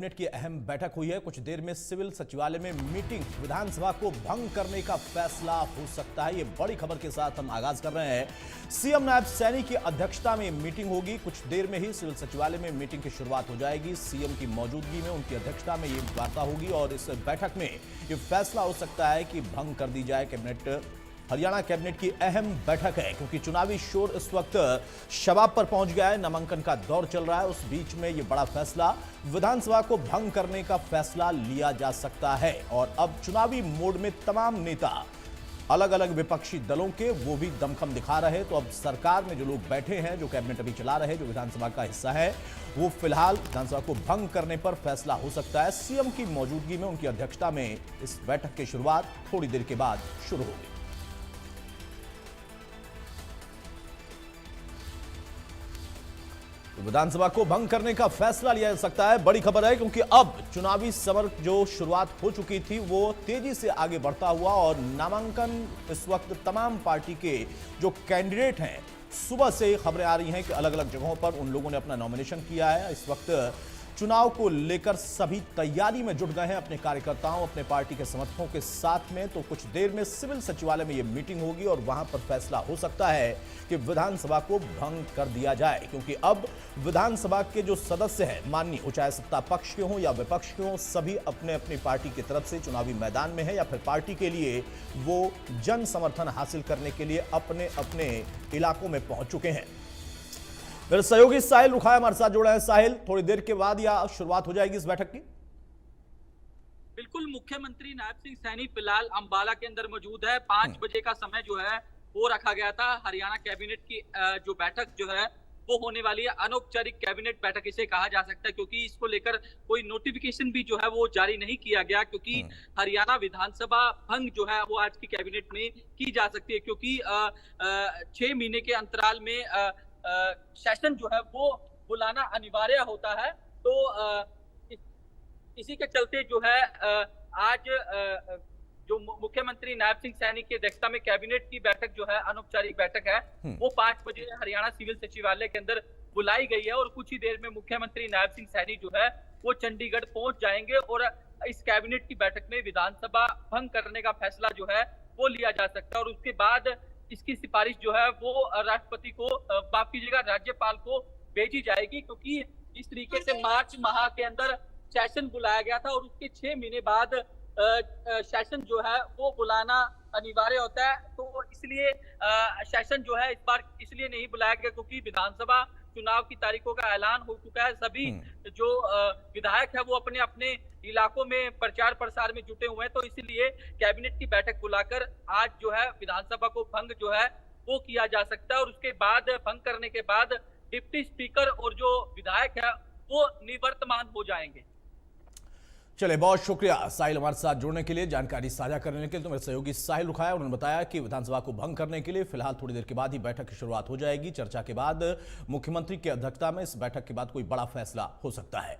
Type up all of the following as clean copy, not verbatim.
Cabinet की अहम बैठक हुई है। कुछ देर में सिविल सचिवालय में मीटिंग, विधानसभा को भंग करने का फैसला हो सकता है। ये बड़ी खबर के साथ हम आगाज कर रहे हैं। सीएम नायब सैनी की अध्यक्षता में मीटिंग होगी। कुछ देर में ही सिविल सचिवालय में मीटिंग की शुरुआत हो जाएगी। सीएम की मौजूदगी में, उनकी अध्यक्षता में ये वार्ता होगी और इस बैठक में ये फैसला हो सकता है कि भंग कर दी जाए कैबिनेट। हरियाणा कैबिनेट की अहम बैठक है क्योंकि चुनावी शोर इस वक्त शबाब पर पहुंच गया है। नामांकन का दौर चल रहा है। उस बीच में यह बड़ा फैसला, विधानसभा को भंग करने का फैसला लिया जा सकता है। और अब चुनावी मोड में तमाम नेता, अलग अलग विपक्षी दलों के, वो भी दमखम दिखा रहे। तो अब सरकार में जो लोग बैठे हैं, जो कैबिनेट अभी चला रहे, जो विधानसभा का हिस्सा है, वो फिलहाल विधानसभा को भंग करने पर फैसला हो सकता है। सीएम की मौजूदगी में, उनकी अध्यक्षता में इस बैठक की शुरुआत थोड़ी देर के बाद शुरू होगी। विधानसभा को भंग करने का फैसला लिया जा सकता है। बड़ी खबर है क्योंकि अब चुनावी समर जो शुरुआत हो चुकी थी वो तेजी से आगे बढ़ता हुआ और नामांकन इस वक्त तमाम पार्टी के जो कैंडिडेट हैं, सुबह से खबरें आ रही हैं कि अलग अलग जगहों पर उन लोगों ने अपना नॉमिनेशन किया है। इस वक्त चुनाव को लेकर सभी तैयारी में जुट गए हैं, अपने कार्यकर्ताओं, अपने पार्टी के समर्थकों के साथ में। तो कुछ देर में सिविल सचिवालय में यह मीटिंग होगी और वहां पर फैसला हो सकता है कि विधानसभा को भंग कर दिया जाए, क्योंकि अब विधानसभा के जो सदस्य हैं, माननीय हो, चाहे सत्ता पक्ष के हों या विपक्ष के हों, सभी अपने अपनी पार्टी की तरफ से चुनावी मैदान में है या फिर पार्टी के लिए वो जन समर्थन हासिल करने के लिए अपने अपने इलाकों में पहुंच चुके हैं। मेरे सहयोगी साहिल रुखाया हमारे साथ जुड़े हैं। साहिल, थोड़ी देर के बाद या शुरुआत हो जाएगी इस बैठक की? बिल्कुल, मुख्यमंत्री नायब सिंह सैनी फिलहाल अंबाला के अंदर मौजूद है। 5 बजे का समय जो है वो रखा गया था। हरियाणा कैबिनेट की जो बैठक जो है वो होने वाली है। अनौपचारिक कैबिनेट बैठक इसे कहा जा सकता है, क्योंकि इसको लेकर कोई नोटिफिकेशन भी जो है वो जारी नहीं किया गया, क्योंकि हरियाणा विधानसभा भंग जो है वो आज की कैबिनेट में की जा सकती है, क्योंकि 6 महीने के अंतराल में सेशन जो है वो बुलाना अनिवार्य होता है। तो इसी के चलते जो है आज जो मुख्यमंत्री नायब सिंह सैनी की अध्यक्षता में कैबिनेट की बैठक जो है, अनौपचारिक बैठक है, वो 5 बजे हरियाणा सिविल सचिवालय के अंदर बुलाई गई है। और कुछ ही देर में मुख्यमंत्री नायब सिंह सैनी जो है वो चंडीगढ़ पहुंच जाएंगे और इस कैबिनेट की बैठक में विधानसभा भंग करने का फैसला जो है वो लिया जा सकता है। और उसके बाद इसकी सिफारिश जो है वो राष्ट्रपति को, माफ कीजिएगा, राज्यपाल को भेजी जाएगी, क्योंकि जिस तरीके से मार्च माह के अंदर सेशन बुलाया गया था और उसके 6 महीने बाद सेशन जो है वो बुलाना अनिवार्य होता है। तो इसलिए सेशन जो है इस बार इसलिए नहीं बुलाया गया क्योंकि विधानसभा चुनाव की तारीखों का ऐलान हो चुका है। सभी जो विधायक है वो अपने अपने इलाकों में प्रचार प्रसार में जुटे हुए हैं। तो इसलिए कैबिनेट की बैठक बुलाकर आज जो है विधानसभा को भंग जो है वो किया जा सकता है। और उसके बाद भंग करने के बाद डिप्टी स्पीकर और जो विधायक है वो निवर्तमान हो जाएंगे। चले, बहुत शुक्रिया साहिल हमारे साथ जुड़ने के लिए, जानकारी साझा करने के लिए। तो मेरे सहयोगी साहिल रुखाया, उन्होंने बताया कि विधानसभा को भंग करने के लिए फिलहाल थोड़ी देर के बाद ही बैठक की शुरुआत हो जाएगी। चर्चा के बाद मुख्यमंत्री की अध्यक्षता में इस बैठक के बाद कोई बड़ा फैसला हो सकता है।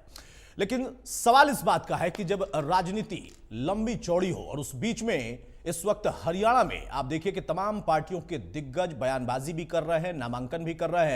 लेकिन सवाल इस बात का है कि जब राजनीति लंबी चौड़ी हो और उस बीच में इस वक्त हरियाणा में आप देखिए कि तमाम पार्टियों के दिग्गज बयानबाजी भी कर रहे हैं, नामांकन भी कर रहे हैं।